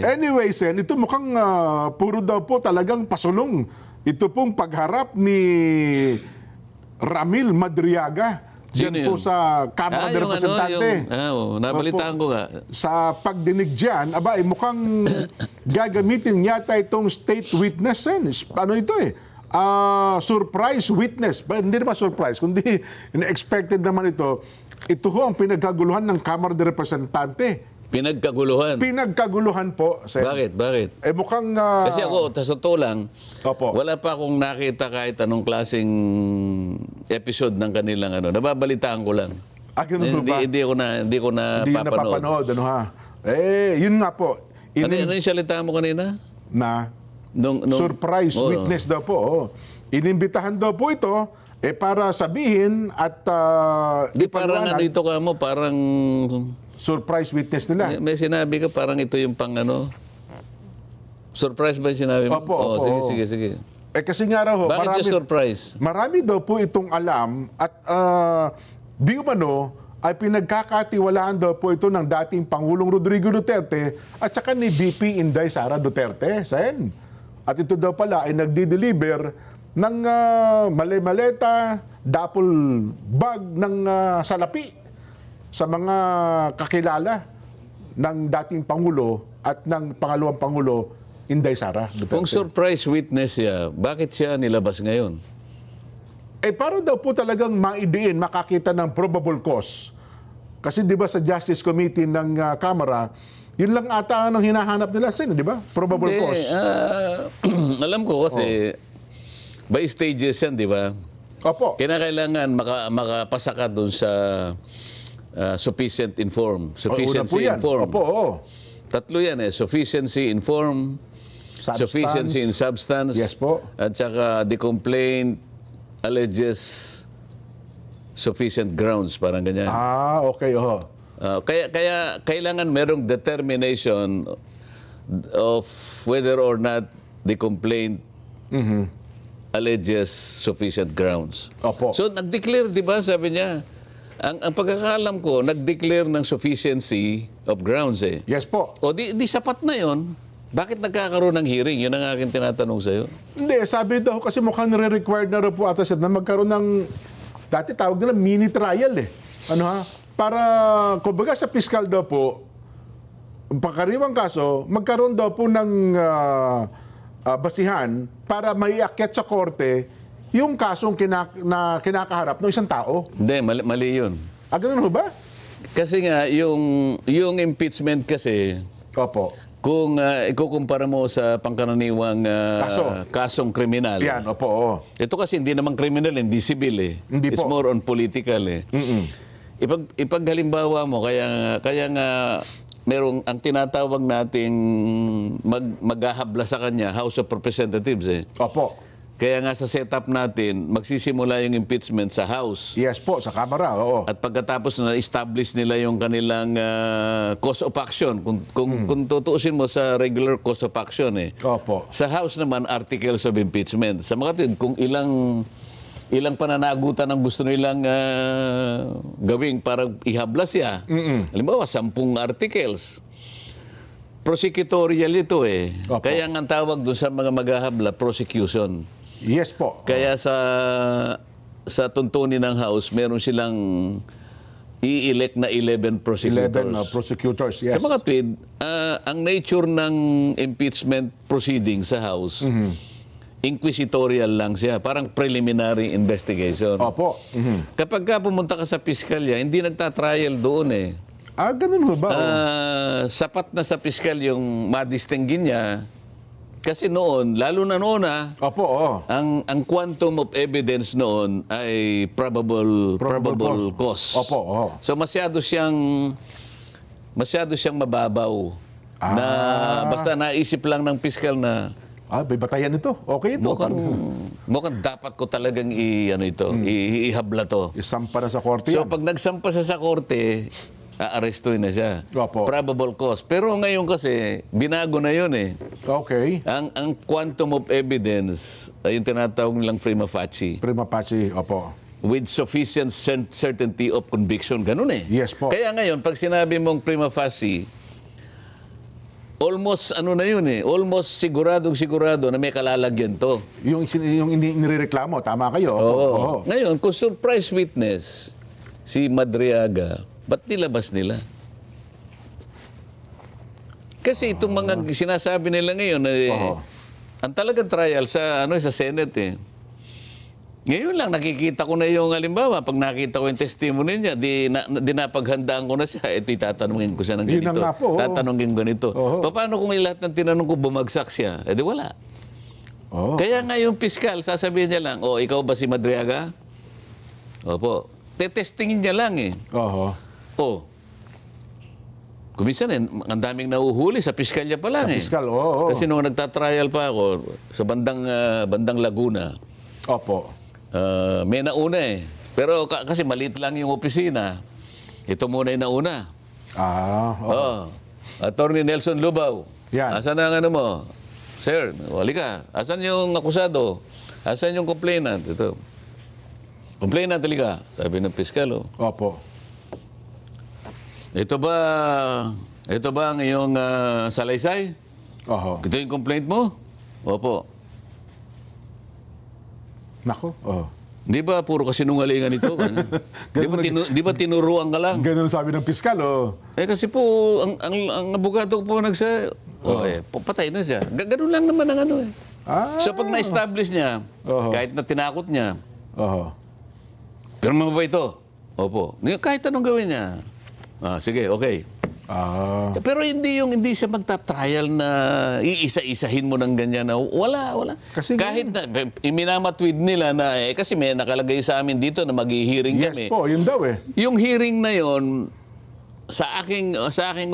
Anyway, Sen, ito mukhang puro daw po talagang pasulong. Ito pong pagharap ni Ramil Madriaga Sino diyan po yun? sa Kamara ng Representante. Nabalitaan ko nga. Sa pagdinig dyan, mukhang gagamitin yata itong state witness, Sen. Ano ito eh? Surprise witness. Hindi naman surprise, kundi in-expected naman ito. Ito ho ang pinagkaguluhan ng Kamara ng Representante. Pinagkaguluhan. Pinagkaguluhan po, Sen. Bakit? Mukhang... Kasi ako, sa totoo lang, Opo. wala pa akong nakita kahit anong klaseng episode ng kanilang nababalitaan ko lang. Ganun ba? Hindi ko na papanood. Napapanood, yun nga po. Ano yung salita mo kanina? Na Nung surprise witness daw po. Inimbitahan daw po ito para sabihin at Di parang ipaliwanag. ito ka mo, parang Surprise witness nila. may sinabi ka parang ito yung pang surprise ba yung sinabi mo? Opo. Sige. Kasi nga raw ho, Bakit yung surprise? marami daw po itong alam at di umano ay pinagkakatiwalaan daw po ito ng dating Pangulong Rodrigo Duterte at saka ni VP Inday Sara Duterte, Sen. At ito daw pala ay nagdi-deliver ng mali-maleta, dapol bag ng salapi sa mga kakilala ng dating Pangulo at ng pangalawang Pangulo, Inday Sara Duterte. Kung surprise witness siya, bakit siya nilabas ngayon? Para daw po talagang maidiin, makakita ng probable cause. Kasi di ba sa Justice Committee ng Kamara, yun lang ata ang hinahanap nila, Sen, di ba? Probable cause. Alam ko kasi, by stages yan, di ba? Opo. Kinakailangan makapasa ka dun sa sufficient inform. Sufficiency Una po yan. inform. Opo, oo. Tatlo yan sufficiency inform, Substance. sufficiency in substance, Yes po. at saka the complaint alleges sufficient grounds, parang ganyan. Okay, oo. Kaya kailangan merong determination of whether or not the complaint Mhm. alleges sufficient grounds. Opo. So nag-declare, di ba, sabi niya, ang pagkakaalam ko, nag-declare ng sufficiency of grounds Yes po. O di sapat na yon. Bakit nagkakaroon ng hearing? Yun ang aking tinatanong sa'yo. Hindi, sabi daw kasi mukhang nare-required na rin po ata siya na magkaroon ng, dati tawag nila mini trial para, kumbaga sa fiscal daw po, pagkariwang kaso, magkaroon daw po ng basihan para maiakyat sa korte yung kasong kinakaharap ng isang tao. Hindi, mali yun. Ganun ho ba? Kasi nga, yung impeachment kasi, Opo. kung ikukumpara mo sa pangkaraniwang kasong kriminal, Yan, opo. Oo. ito kasi hindi naman kriminal, hindi civil Hindi It's po. more on political Mm-mm. Ipaghalimbawa mo, kaya nga merong ang tinatawag nating maghahabla sa kanya, House of Representatives Opo. Kaya nga sa setup natin, magsisimula yung impeachment sa House. Yes po, sa Kamara, oo. At pagkatapos na establish nila yung kanilang course of action, kung tutuusin mo sa regular course of action Opo. Sa House naman, articles of impeachment. Sa mga tin, kung ilang pananagutan ang gusto nilang gawing para ihabla siya. Halimbawa, 10 articles. Prosecutorial ito Opo. Kaya nga ang tawag doon sa mga maghahabla, prosecution. Yes po. Kaya sa tuntunin ng House, meron silang i-elect na 11 prosecutors. 11 prosecutors, yes. Sa mga tweed, ang nature ng impeachment proceeding sa House, inquisitorial lang siya, parang preliminary investigation. Opo. Kapag ka pumunta ka sa piskalya, hindi nagtatrial doon Ganun ho ba? Sapat na sa piskal yung madistinggin niya. Kasi noon, lalo na noon Opo, oo. ang quantum of evidence noon ay probable cause. Opo, oo. So masyado siyang mababaw na basta naisip lang ng piskal na May batayan ito. Okay ito. mukhang dapat ko talagang ihabla to. Isampa na sa korte So yan. pag nagsampa siya sa korte, aarestuin na siya. Opo. Probable cause. Pero ngayon kasi, binago na yun Okay. Ang quantum of evidence, ay yung tinatawag nilang prima facie, Prima facie, opo. with sufficient certainty of conviction. Ganun Yes po. Kaya ngayon, pag sinabi mong prima facie, almost ano na yun eh, almost sigurado na may kalalagyan to. Yung inireklamo, tama kayo. Oo. Ngayon, kung surprise witness si Madriaga, ba't nilabas nila? Kasi itong mga sinasabi nila ngayon ang talagang trial sa sa Senate eh. Ngayon lang nakikita ko na yung halimbawa, pag nakita ko yung testimony niya, di napaghandaan ko na siya, ito tatanungin ko siya ng ganito. Tatanungin ko ganito. Paano kung lahat ng tinanong ko bumagsak siya? Eh di wala. Kaya nga yung piskal, sasabihin niya lang, ikaw ba si Madriaga? Opo. Tetestingin niya lang eh. Kuminsan ang daming nahuhuli sa piskalya pa lang eh. Piskal, Kasi nung nagtatrial pa ako sa bandang Laguna. May nauna eh. Pero kasi maliit lang yung opisina. Ito muna yung nauna. Attorney Nelson Lubao. Yan. Asan ang ano mo? Sir, wali ka. Asan yung akusado? Asan yung complainant? Ito. Complainant, halika. Sabi ng piskal. Ito ba ang iyong salaysay? Ito yung complaint mo? Opo. Nako. Di ba puro kasinungalingan ito? Di ba tinuruan ka lang? Ganun sabi ng piskal, kasi po, ang abogado po patay na siya. Ganun lang naman ang ano eh. So pag na-establish niya, kahit na tinakot niya, pero mo ba ito? Opo. Kahit anong gawin niya. Sige, okay. Pero hindi siya magta-trial na iisa-isahin mo ng ganyan na wala. Kasi kahit na iminamatwid nila na kasi may nakalagay sa amin dito na maghi-hearing kami. Yes po, yun daw eh. Yung hearing na yon sa aking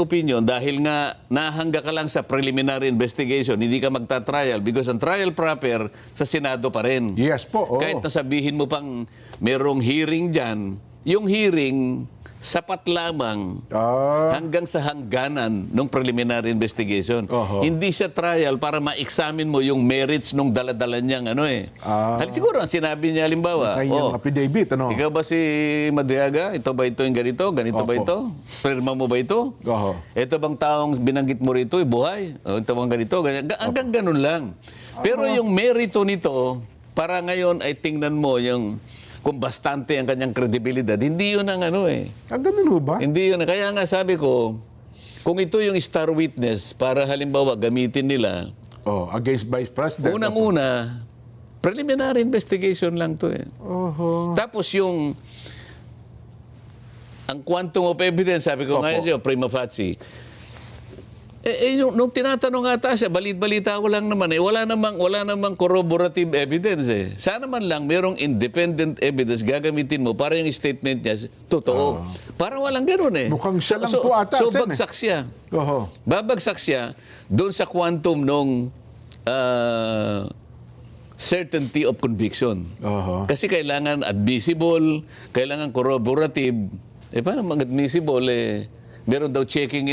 opinion, dahil nga nahangga ka lang sa preliminary investigation, hindi ka magta-trial because ang trial proper sa Senado pa rin. Yes po. Kahit nasabihin mo pang merong hearing dyan, yung hearing sapat lamang hanggang sa hangganan ng preliminary investigation. Hindi siya trial para ma-examine mo yung merits nung daladala niyang siguro ang sinabi niya halimbawa, affidavit, ikaw ba si Madriaga? Ito ba ito yung ganito? Ganito ba ito? Pirma mo ba ito? Ito bang taong binanggit mo rito buhay? Ito bang ganito? Hanggang ganun lang. Pero yung merito nito, para ngayon ay tingnan mo yung kung bastante ang kanyang kredibilidad, hindi yun ang ganun ba? Hindi yun. Kaya nga sabi ko, kung ito yung star witness, para halimbawa gamitin nila. Against Vice President. Unang-una, preliminary investigation lang to eh. Tapos ang quantum of evidence, sabi ko ngayon, prima facie. Nung tinatanong ata siya, balit-balita ko lang naman wala namang corroborative evidence eh. Sana man lang merong independent evidence gagamitin mo para yung statement niya totoo. Para walang ganoon eh. Mukhang siya lang po ata. So bagsak siya. Babagsak siya doon sa quantum nung certainty of conviction. Kasi kailangan admissible, kailangan corroborative. Paano mag-admissible meron daw checking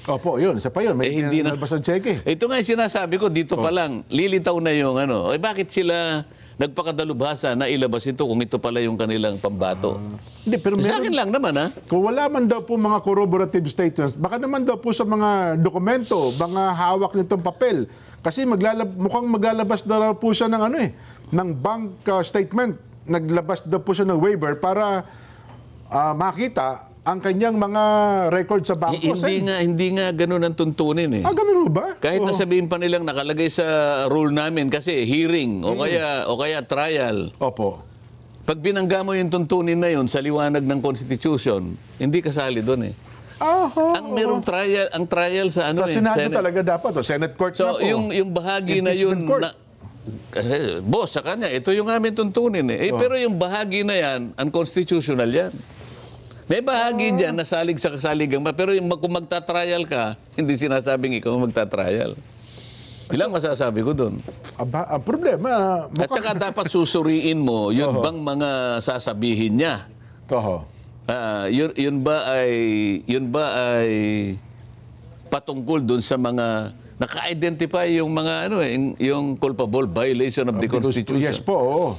Yun. Isa pa yun. May hindi nalabas ng cheque. Ito nga yung sinasabi ko, dito pa lang, lilitaw na yung bakit sila nagpakadalubhasa na ilabas ito kung ito pala yung kanilang pambato? Hindi, pero sa akin lang naman, Kung wala man daw po mga corroborative statements, baka naman daw po sa mga dokumento, mga hawak nitong papel. Kasi mukhang maglalabas daw po siya ng bank statement. Naglabas daw po siya ng waiver para makita ang kanyang mga record sa bangko. Hindi nga ganun ang tuntunin eh. Ganun ba? Kahit nasabihin pa nilang nakalagay sa rule namin kasi hearing o kaya trial. Pag binangga mo yung tuntunin na yun sa liwanag ng Constitution, hindi kasali doon eh. Ang merong trial, ang trial sa sa Senado talaga dapat, Senate Court na po. yung bahagi na yun kasi, boss, sa kanya, ito yung aming tuntunin eh. Pero yung bahagi na yan, unconstitutional yan. May bahagi dyan na salig sa kasaligang, pero kung magta-trial ka, hindi sinasabing ikaw magta-trial. Ilang masasabi ko doon? Ang problema... At saka dapat susuriin mo, yun bang mga sasabihin niya? Yun ba ay patungkol doon sa mga naka-identify yung mga yung culpable violation of the Constitution? Yes po,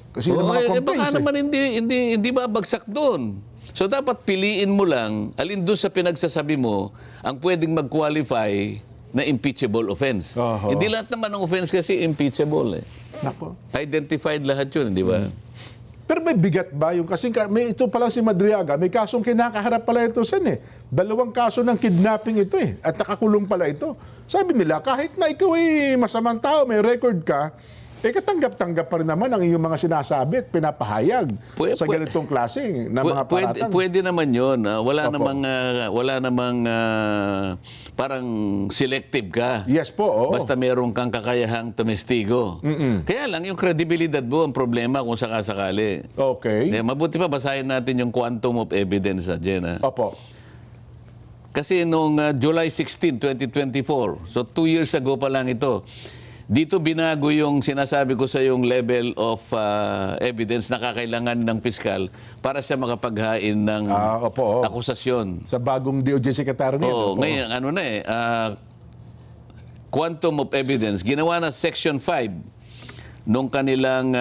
Kasi baka naman hindi babagsak doon. So dapat piliin mo lang alin doon sa pinagsasabi mo ang pwedeng mag-qualify na impeachable offense. Oho. Hindi lahat naman ng offense kasi impeachable eh. Nako. Identified lahat yun, di ba? Pero may bigat ba yung kasi may ito pala si Madriaga, may kasong kinakaharap pala ito Sen eh. 2 kaso ng kidnapping ito eh at nakakulong pala ito. Sabi nila kahit na ikaw ay masamang tao, may record ka, katanggap-tanggap pa rin naman ang iyong mga sinasabi at pinapahayag sa ganitong klase na mga paratang. Pwede naman yun. Wala Opo. namang parang selective ka. Yes po, oo. Basta meron kang kakayahang tumestigo. Kaya lang, yung credibility mo ang problema kung sakasakali. Okay. Mabuti pa basahin natin yung quantum of evidence, Jen. Opo. Kasi noong July 16, 2024, so 2 years ago pa lang ito, dito binago yung sinasabi ko sa yung level of evidence na kakailangan ng piskal para siya makapaghain ng Opo. akusasyon. Sa bagong DOJ Secretary niya. Oo, ngayon, quantum of evidence, ginawa na Section 5 nung kanilang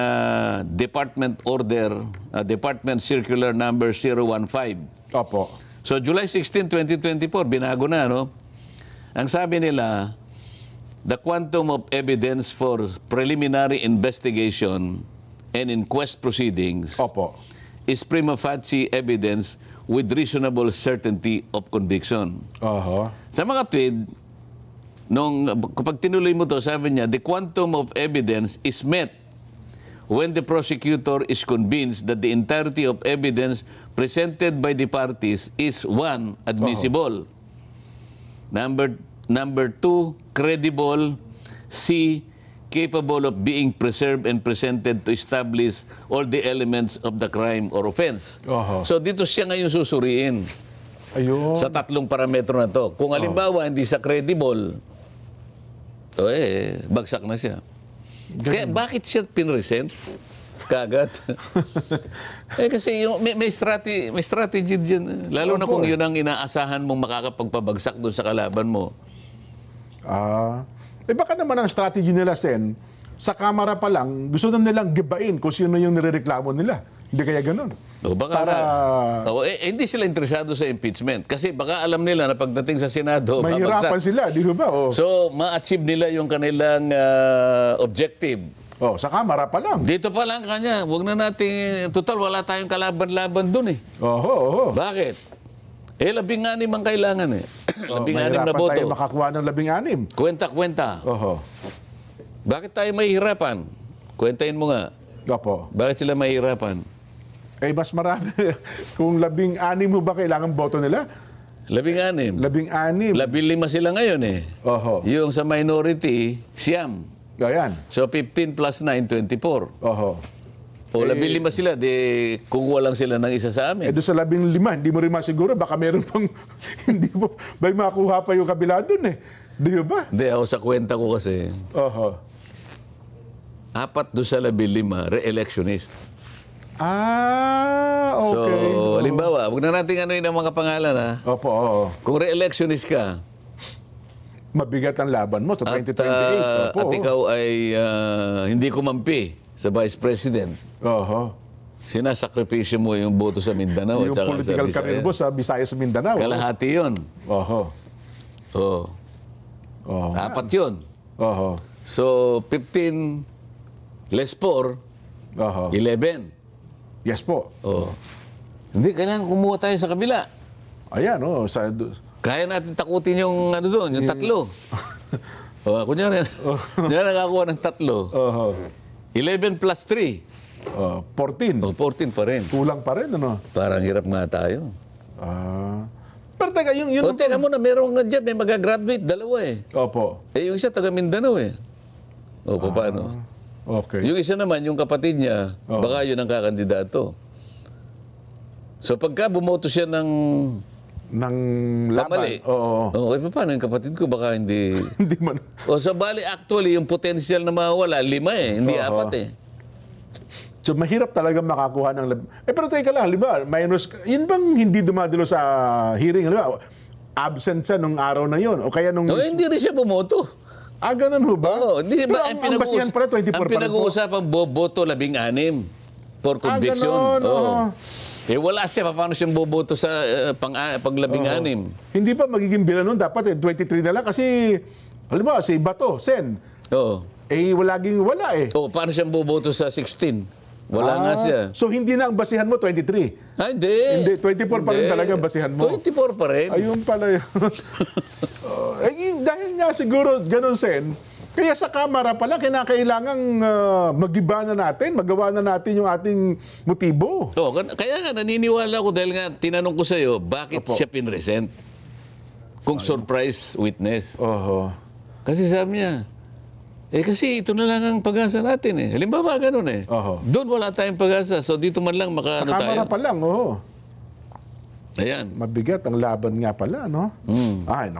Department Order, Department Circular Number 015. Opo. So, July 16, 2024, binago na, no? Ang sabi nila, the quantum of evidence for preliminary investigation and inquest proceedings Opo. is prima facie evidence with reasonable certainty of conviction. Oho. Sa mga tweet, kapag tinuloy mo to, sabi niya, the quantum of evidence is met when the prosecutor is convinced that the entirety of evidence presented by the parties is, 1, admissible. Number 2, credible. C, capable of being preserved and presented to establish all the elements of the crime or offense. Oho. So dito siya ngayon susuriin Ayun. sa 3 parametro na to. Kung halimbawa hindi siya credible, bagsak na siya. Kaya bakit siya pinresent kagad? Kasi may strategy dyan. Lalo na kung yun ang inaasahan mong makakapagpabagsak doon sa kalaban mo. Baka naman ang strategy nila, Sen, sa kamera pa lang, gusto na nilang gibain kung sino yung nirereklamo nila. Hindi kaya ganun? Hindi sila interesado sa impeachment. Kasi baka alam nila na pagdating sa Senado, mahirapan sila, di ba? So, ma-achieve nila yung kanilang objective. Sa kamera pa lang. Dito pa lang kanya, huwag na natin, total wala tayong kalaban-laban dun eh. Oho. Bakit? 16 ang kailangan eh. 16 na boto. Mahirapan tayo makakuha ng 16. Kwenta. Oho. Bakit tayo mahihirapan? Kwentahin mo nga. Opo. Bakit sila mahihirapan? Mas marami. Kung 16 mo ba kailangan boto nila? 16. 16. 15 sila ngayon eh. Oho. Yung sa minority, siyam. Ayan. So 15 plus 9, 24. Oho. O 15 sila, di kukuha lang sila ng isa sa amin. Doon sa 15, hindi mo rin masiguro, baka meron pang, hindi mo, may makuha pa yung kabila doon eh. Di ba? Hindi, ako sa kwenta ko kasi, Oho. 4 doon sa 15, re-electionist. Okay. So, halimbawa, huwag na natin ano yun ang mga pangalan ha. Opo, oo. Kung re-electionist ka, Mabigat ang laban mo sa 2028. Opo. at ikaw ay hindi kumampi sa Vice President, Oho. sinasakripisyo mo yung boto sa Mindanao Yung at saka political sa career Visayas. mo sa Visayas sa Mindanao. Kalahati yun. Oho. Oh. Oho. 4 yun. Oho. So, 15 less 4, Oho. 11. Yes po. Oh. Hindi, kailangan kumuha tayo sa kabila. Ayan, Kaya natin takutin yung ano doon, yung 3. Kunyari, nakakuha ng 3. Oho. 11 plus 3. 14. 14 pa rin. Kulang pa rin, ano? Parang hirap nga tayo. Pero teka, yun. Teka muna, meron nga dyan, may magagraduate, 2 eh. Opo. Yung isa, taga Mindanao eh. Paano? Okay. Yung isa naman, yung kapatid niya, baka yun ang kakandidato. So pagka bumoto siya ng laban. mali. Oo. Paano yung kapatid ko? Baka hindi... Hindi man. Sa bali, actually, yung potential na mawawala, 5 eh, hindi 4 eh. So mahirap talaga makakuha ng... pero teka lang, halimbawa, minus... Yun bang hindi dumadalo sa hearing? Halimbawa, absent siya nung araw na yun? O kaya nung... Hindi rin siya bumoto. Ganun ho ba? Hindi pero ba? ang basihan pala, 24 ang pinag-uusapan, boto 16 for conviction. Ganun, Eh wala siya, paano siyang boboto sa paglabing-anim? Hindi pa magiging bilang nun, dapat 23 na lang kasi, halimbawa, si Bato, Sen, Oo. laging wala eh. Oh, paano siyang boboto sa 16? Wala nga siya. So hindi na ang basihan mo 23. Hindi. Hindi, 24 pa rin talaga ang basihan mo. 24 pa rin. Ayun pala yun. Dahil nga siguro ganun, Sen, kaya sa Kamara pala kinakailangang magiba na natin, magawa na natin yung ating motibo. Oh, kaya nga naniniwala ko dahil nga tinanong ko sa iyo, bakit Opo. siya pinresent? Kung surprise witness. Oho. Kasi sabi niya, kasi ito na lang ang pag-asa natin eh. Halimbawa ganun eh. Oho. Doon wala tayong pag-asa. So dito man lang Sa makaano tayo. Kamara pa lang, Ayan. mabigat ang laban nga pala, no? Mm. Ay,